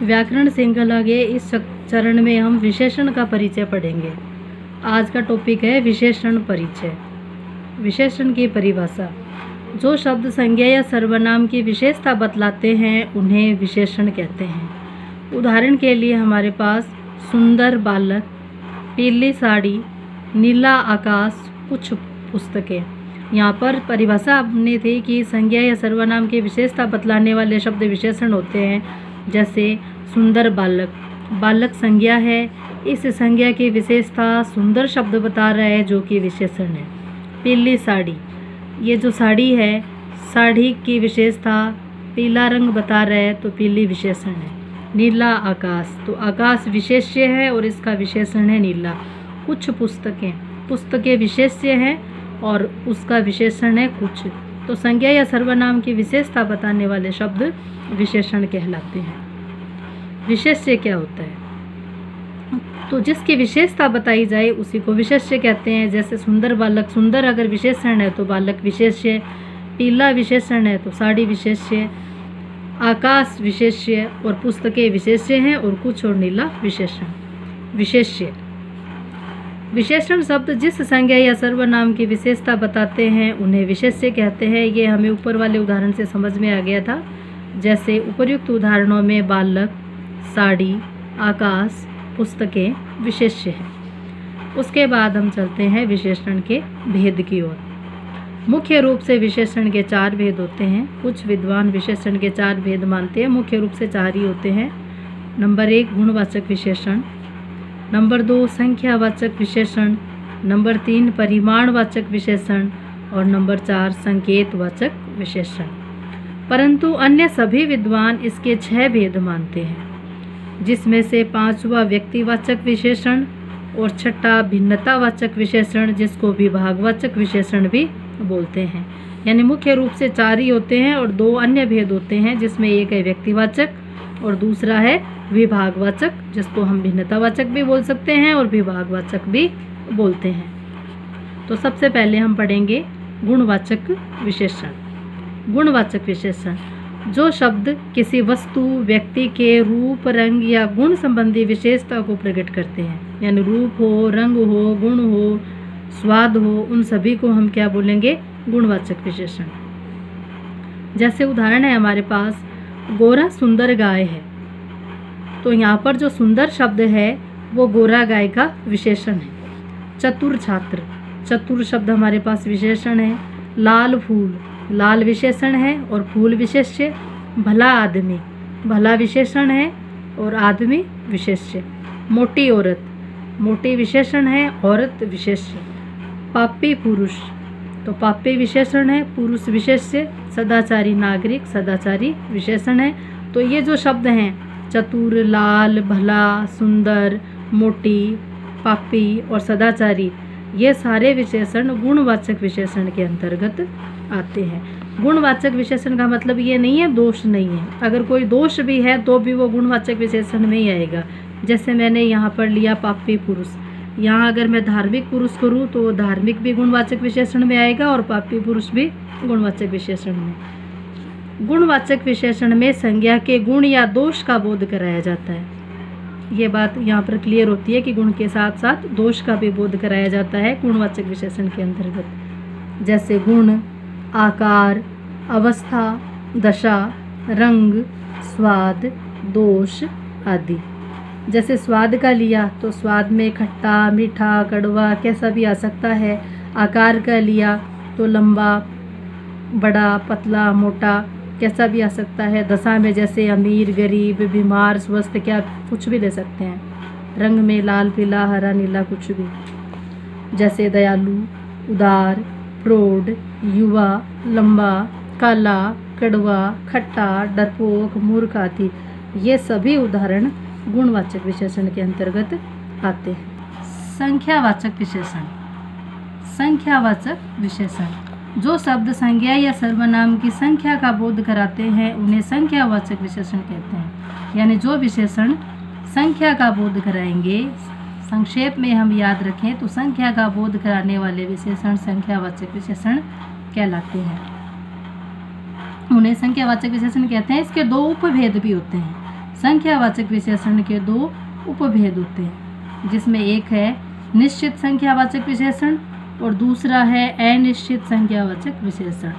व्याकरण श्रृंखला के इस चरण में हम विशेषण का परिचय पढ़ेंगे। आज का टॉपिक है विशेषण परिचय। विशेषण की परिभाषा। जो शब्द संज्ञा या सर्वनाम की विशेषता बतलाते हैं उन्हें विशेषण कहते हैं। उदाहरण के लिए हमारे पास सुंदर बालक, पीली साड़ी, नीला आकाश, कुछ पुस्तकें। यहाँ पर परिभाषा आपने थी कि संज्ञा या सर्वनाम की विशेषता बतलाने वाले शब्द विशेषण होते हैं। जैसे सुंदर बालक, बालक संज्ञा है, इस संज्ञा की विशेषता सुंदर शब्द बता रहा है जो कि विशेषण है। पीली साड़ी, ये जो साड़ी है, साड़ी की विशेषता पीला रंग बता रहा है तो पीली विशेषण है। नीला आकाश, तो आकाश विशेष्य है और इसका विशेषण है नीला। कुछ पुस्तकें, पुस्तकें विशेष्य हैं और उसका विशेषण है कुछ। तो संज्ञा या सर्वनाम की विशेषता बताने वाले शब्द विशेषण कहलाते हैं। विशेष्य क्या होता है? तो जिसकी विशेषता बताई जाए उसी को विशेष्य कहते हैं। जैसे सुंदर बालक, सुंदर अगर विशेषण है तो बालक विशेष्य, पीला विशेषण है तो साड़ी विशेष्य, आकाश विशेष्य और पुस्तकें विशेष्य हैं और कुछ और नीला विशेषण। विशेष्य, विशेषण शब्द जिस संज्ञा या सर्वनाम की विशेषता बताते हैं उन्हें विशेष्य कहते हैं। ये हमें ऊपर वाले उदाहरण से समझ में आ गया था। जैसे उपर्युक्त उदाहरणों में बालक, साड़ी, आकाश, पुस्तकें विशेष्य हैं। उसके बाद हम चलते हैं विशेषण के भेद की ओर। मुख्य रूप से विशेषण के 4 भेद होते हैं। कुछ विद्वान विशेषण के 4 भेद मानते हैं। मुख्य रूप से 4 ही होते हैं। नंबर 1 गुणवाचक विशेषण, नंबर 2 संख्यावाचक विशेषण, नंबर 3 परिमाणवाचक विशेषण और नंबर 4 संकेतवाचक विशेषण। परंतु अन्य सभी विद्वान इसके 6 भेद मानते हैं, जिसमें से 5वां व्यक्तिवाचक विशेषण और 6ठा भिन्नतावाचक विशेषण, जिसको विभागवाचक विशेषण भी बोलते हैं। यानी मुख्य रूप से 4 ही होते हैं और 2 अन्य भेद होते हैं, जिसमें एक है व्यक्तिवाचक और दूसरा है विभागवाचक, जिसको हम भिन्नतावाचक भी बोल सकते हैं और विभागवाचक भी बोलते हैं। तो सबसे पहले हम पढ़ेंगे गुणवाचक विशेषण। गुणवाचक विशेषण, जो शब्द किसी वस्तु, व्यक्ति के रूप, रंग या गुण संबंधी विशेषता को प्रकट करते हैं, यानी रूप हो, रंग हो, गुण हो, स्वाद हो, उन सभी को हम क्या बोलेंगे? गुणवाचक विशेषण। जैसे उदाहरण है हमारे पास गोरा सुंदर गाय है, तो यहाँ पर जो सुंदर शब्द है वो गोरा गाय का विशेषण है। चतुर छात्र, चतुर शब्द हमारे पास विशेषण है। लाल फूल, लाल विशेषण है और फूल विशेष्य। भला आदमी, भला विशेषण है और आदमी विशेष्य। मोटी औरत, मोटी विशेषण है, औरत विशेष्य। पापी पुरुष, तो पापी विशेषण है, पुरुष विशेष्य। सदाचारी नागरिक, सदाचारी विशेषण है। तो ये जो शब्द हैं चतुर, लाल, भला, सुंदर, मोटी, पापी और सदाचारी, ये सारे विशेषण गुणवाचक विशेषण के अंतर्गत आते हैं। गुणवाचक विशेषण का मतलब ये नहीं है दोष नहीं है। अगर कोई दोष भी है तो भी वो गुणवाचक विशेषण में ही आएगा। जैसे मैंने यहाँ पर लिया पापी पुरुष, यहाँ अगर मैं धार्मिक पुरुष करूँ तो धार्मिक भी गुणवाचक विशेषण में आएगा और पापी पुरुष भी गुणवाचक विशेषण में। गुणवाचक विशेषण में संज्ञा के गुण या दोष का बोध कराया जाता है। ये बात यहाँ पर क्लियर होती है कि गुण के साथ साथ दोष का भी बोध कराया जाता है गुणवाचक विशेषण के अंतर्गत। जैसे गुण, आकार, अवस्था, दशा, रंग, स्वाद, दोष आदि। जैसे स्वाद का लिया तो स्वाद में खट्टा, मीठा, कड़वा कैसा भी आ सकता है। आकार का लिया तो लंबा, बड़ा, पतला, मोटा कैसा भी आ सकता है। दशा में जैसे अमीर, गरीब, बीमार, स्वस्थ, क्या कुछ भी ले सकते हैं। रंग में लाल, पीला, हरा, नीला, कुछ भी। जैसे दयालु, उदार, प्रौढ़, युवा, लंबा, काला, कड़वा, खट्टा, डरपोक, मूर्ख आदि, ये सभी उदाहरण गुणवाचक विशेषण के अंतर्गत आते हैं। संख्यावाचक विशेषण। संख्यावाचक विशेषण, जो शब्द संज्ञा या सर्वनाम की संख्या का बोध कराते हैं उन्हें संख्यावाचक विशेषण कहते हैं। यानी जो विशेषण संख्या का बोध कराएंगे, संक्षेप में हम याद रखें तो संख्या का बोध कराने वाले विशेषण संख्यावाचक विशेषण कहलाते हैं। उन्हें संख्यावाचक विशेषण कहते हैं। इसके 2 उपभेद भी होते हैं। संख्यावाचक विशेषण के दो उपभेद होते हैं, जिसमें एक है निश्चित संख्यावाचक विशेषण और दूसरा है अनिश्चित संख्यावाचक विशेषण।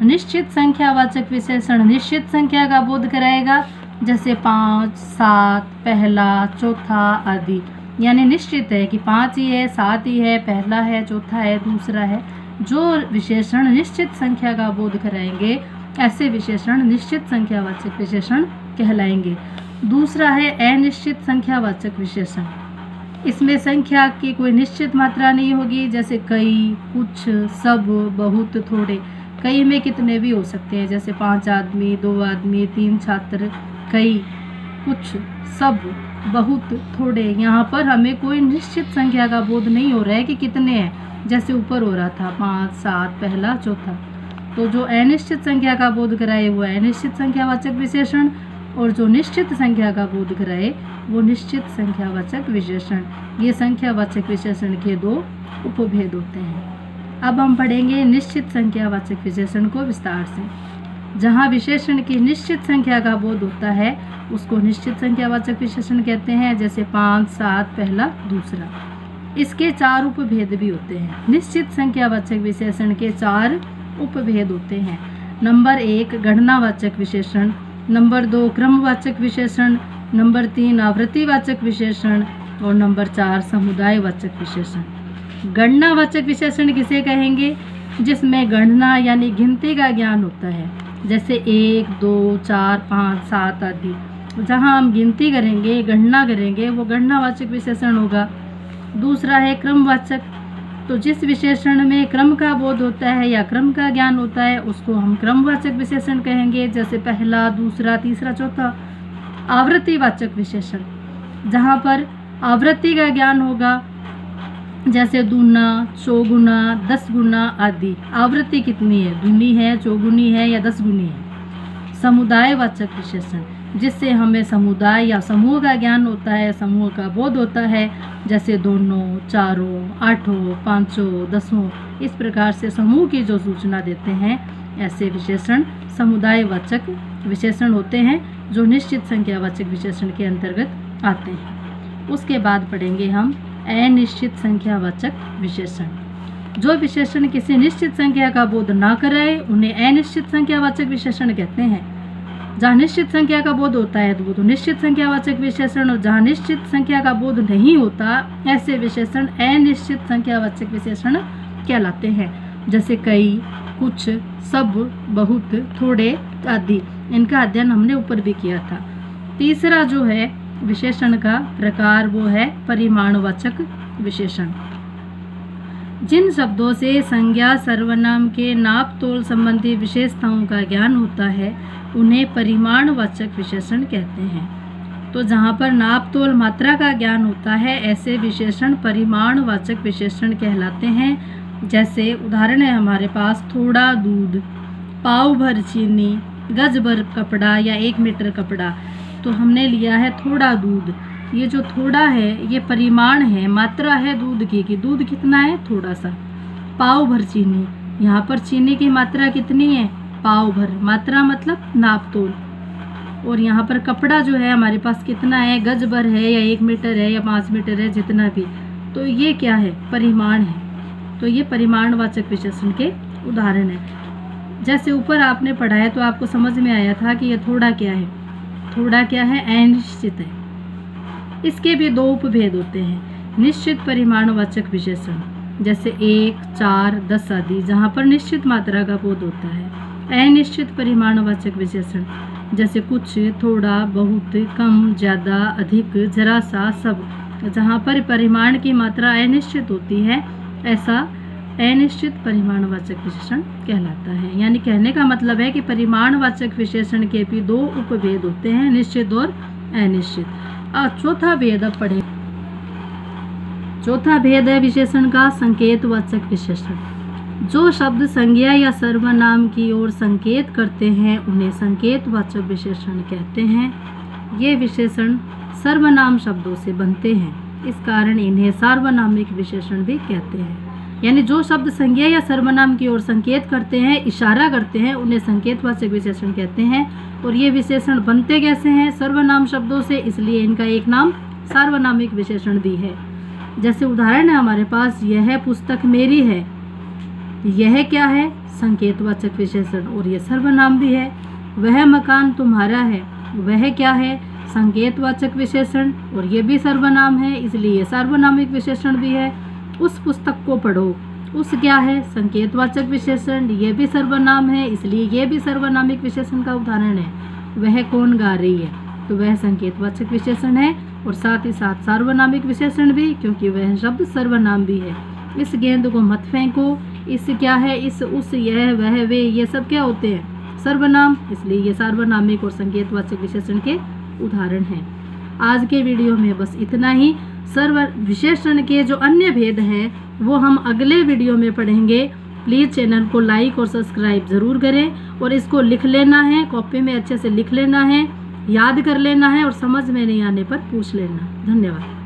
निश्चित संख्यावाचक विशेषण निश्चित संख्या का बोध कराएगा, जैसे 5, 7, पहला, चौथा आदि। यानी निश्चित है कि 5 ही है, 7 ही है, पहला है, चौथा है, दूसरा है। जो विशेषण निश्चित संख्या का बोध कराएंगे ऐसे विशेषण निश्चित संख्यावाचक विशेषण कहलाएंगे। दूसरा है अनिश्चित संख्यावाचक विशेषण। इसमें संख्या की कोई निश्चित मात्रा नहीं होगी, जैसे कई, कुछ, सब, बहुत, थोड़े। कई में कितने भी हो सकते हैं, जैसे 5 आदमी, 2 आदमी, 3 छात्र। कई, कुछ, सब, बहुत, थोड़े। यहाँ पर हमें कोई निश्चित संख्या का बोध नहीं हो रहा है कि कितने हैं, जैसे ऊपर हो रहा था 5, 7, पहला, चौथा। तो जो अनिश्चित संख्या का बोध कराए वो अनिश्चित संख्यावाचक विशेषण, और जो निश्चित संख्या का बोध कराए वो निश्चित संख्यावाचक विशेषण। ये संख्यावाचक विशेषण के दो उपभेद होते हैं। अब हम पढ़ेंगे निश्चित संख्यावाचक विशेषण को विस्तार से। जहाँ विशेषण की निश्चित संख्या का बोध होता है उसको निश्चित संख्यावाचक विशेषण कहते हैं, जैसे 5, 7, पहला, दूसरा। इसके 4 उपभेद भी होते हैं। निश्चित संख्यावाचक विशेषण के 4 उपभेद होते हैं। नंबर 1 गणनावाचक विशेषण, नंबर 2 क्रमवाचक विशेषण, नंबर 3 आवृत्तिवाचक विशेषण और नंबर 4 समुदायवाचक विशेषण। गणनावाचक विशेषण किसे कहेंगे? जिसमें गणना यानी गिनती का ज्ञान होता है, जैसे 1, 2, 4, 5, 7 आदि। जहाँ हम गिनती करेंगे, गणना करेंगे, वो गणनावाचक विशेषण होगा। दूसरा है क्रमवाचक। तो जिस विशेषण में क्रम का बोध होता है या क्रम का ज्ञान होता है उसको हम क्रमवाचक विशेषण कहेंगे, जैसे पहला, दूसरा, तीसरा, चौथा। आवृत्तिवाचक विशेषण, जहाँ पर आवृत्ति का ज्ञान होगा, जैसे दूना, चौगुना, 10 गुना आदि। आवृत्ति कितनी है, दूनी है, चौगुनी है या 10 गुनी है। समुदायवाचक विशेषण, जिससे हमें समुदाय या समूह का ज्ञान होता है, समूह का बोध होता है, जैसे दोनों, चारों, आठों, पाँचों, 10। इस प्रकार से समूह की जो सूचना देते हैं ऐसे विशेषण समुदायवाचक विशेषण होते हैं, जो निश्चित संख्यावाचक विशेषण के अंतर्गत आते हैं। उसके बाद पढ़ेंगे हम अनिश्चित संख्यावाचक विशेषण। जो विशेषण किसी निश्चित संख्या का बोध ना कराए उन्हें अनिश्चित संख्यावाचक विशेषण कहते हैं। जहाँ निश्चित संख्या का बोध होता है तो वो तो निश्चित संख्यावाचक विशेषण, और जहाँ निश्चित संख्या का बोध नहीं होता ऐसे विशेषण अनिश्चित संख्यावाचक विशेषण कहलाते हैं, जैसे कई, कुछ, सब, बहुत, थोड़े आदि। इनका अध्ययन हमने ऊपर भी किया था। तीसरा जो है विशेषण का प्रकार वो है परिमाणवाचक विशेषण। जिन शब्दों से संज्ञा सर्वनाम के नाप तोल संबंधी विशेषताओं का ज्ञान होता है उन्हें परिमाणवाचक विशेषण कहते हैं। तो जहाँ पर नाप तोल मात्रा का ज्ञान होता है ऐसे विशेषण परिमाणवाचक विशेषण कहलाते हैं। जैसे उदाहरण है हमारे पास थोड़ा दूध, पाव भर चीनी, गज भर कपड़ा या 1 मीटर कपड़ा। तो हमने लिया है थोड़ा दूध। ये जो थोड़ा है ये परिमाण है, मात्रा है दूध की कि दूध कितना है, थोड़ा सा। पाव भर चीनी, यहाँ पर चीनी की मात्रा कितनी है, पाव भर। मात्रा मतलब नाप तोल। और यहाँ पर कपड़ा जो है हमारे पास कितना है, गज भर है या 1 मीटर है या 5 मीटर है, जितना भी। तो ये क्या है, परिमाण है। तो ये परिमाणवाचक विशेषण के उदाहरण है। जैसे ऊपर आपने पढ़ा है तो आपको समझ में आया था कि ये थोड़ा क्या है। थोड़ा क्या है, अनिश्चित है। इसके भी 2 उपभेद होते हैं। निश्चित परिमाणवाचक विशेषण, जैसे 1, 4, 10 आदि, जहाँ पर निश्चित मात्रा का बोध होता है। अनिश्चित परिमाणवाचक विशेषण, जैसे कुछ, थोड़ा, बहुत, कम, ज़्यादा, अधिक, जरा सा, सब, जहाँ पर परिमाण की मात्रा अनिश्चित होती है ऐसा अनिश्चित परिमाणवाचक विशेषण कहलाता है। यानी कहने का मतलब है कि परिमाणवाचक विशेषण के भी 2 उपभेद होते हैं, निश्चित और अनिश्चित। चौथा भेद अब पढ़े। चौथा भेद है विशेषण का संकेतवाचक विशेषण। जो शब्द संज्ञा या सर्वनाम की ओर संकेत करते हैं उन्हें संकेतवाचक विशेषण कहते हैं। ये विशेषण सर्वनाम शब्दों से बनते हैं, इस कारण इन्हें सार्वनामिक विशेषण भी कहते हैं। यानी जो शब्द संज्ञा या सर्वनाम की ओर संकेत करते हैं, इशारा करते हैं, उन्हें संकेतवाचक विशेषण कहते हैं। और ये विशेषण बनते कैसे हैं? सर्वनाम शब्दों से, इसलिए इनका एक नाम सार्वनामिक विशेषण भी है। जैसे उदाहरण है हमारे पास, यह पुस्तक मेरी है। यह क्या है? संकेतवाचक विशेषण, और यह सर्वनाम भी है। वह मकान तुम्हारा है। वह क्या है? संकेतवाचक विशेषण, और यह भी सर्वनाम है, इसलिए यह सार्वनामिक विशेषण भी है। उस पुस्तक को पढ़ो। उस क्या है? संकेतवाचक विशेषण, यह भी सर्वनाम है, इसलिए यह भी सर्वनामिक विशेषण का उदाहरण है। वह कौन गा रही है? तो वह संकेतवाचक विशेषण है, और साथ ही साथ सार्वनामिक विशेषण भी, क्योंकि वह शब्द सर्वनाम भी है। इस गेंद को मत फेंको। इस क्या है? इस, उस, यह, वह, वे, ये सब क्या होते हैं? सर्वनाम, इसलिए ये सार्वनामिक और संकेतवाचक विशेषण के उदाहरण हैं। आज के वीडियो में बस इतना ही। विशेषण के जो अन्य भेद हैं वो हम अगले वीडियो में पढ़ेंगे। प्लीज़ चैनल को लाइक और सब्सक्राइब ज़रूर करें, और इसको लिख लेना है, कॉपी में अच्छे से लिख लेना है, याद कर लेना है, और समझ में नहीं आने पर पूछ लेना। धन्यवाद।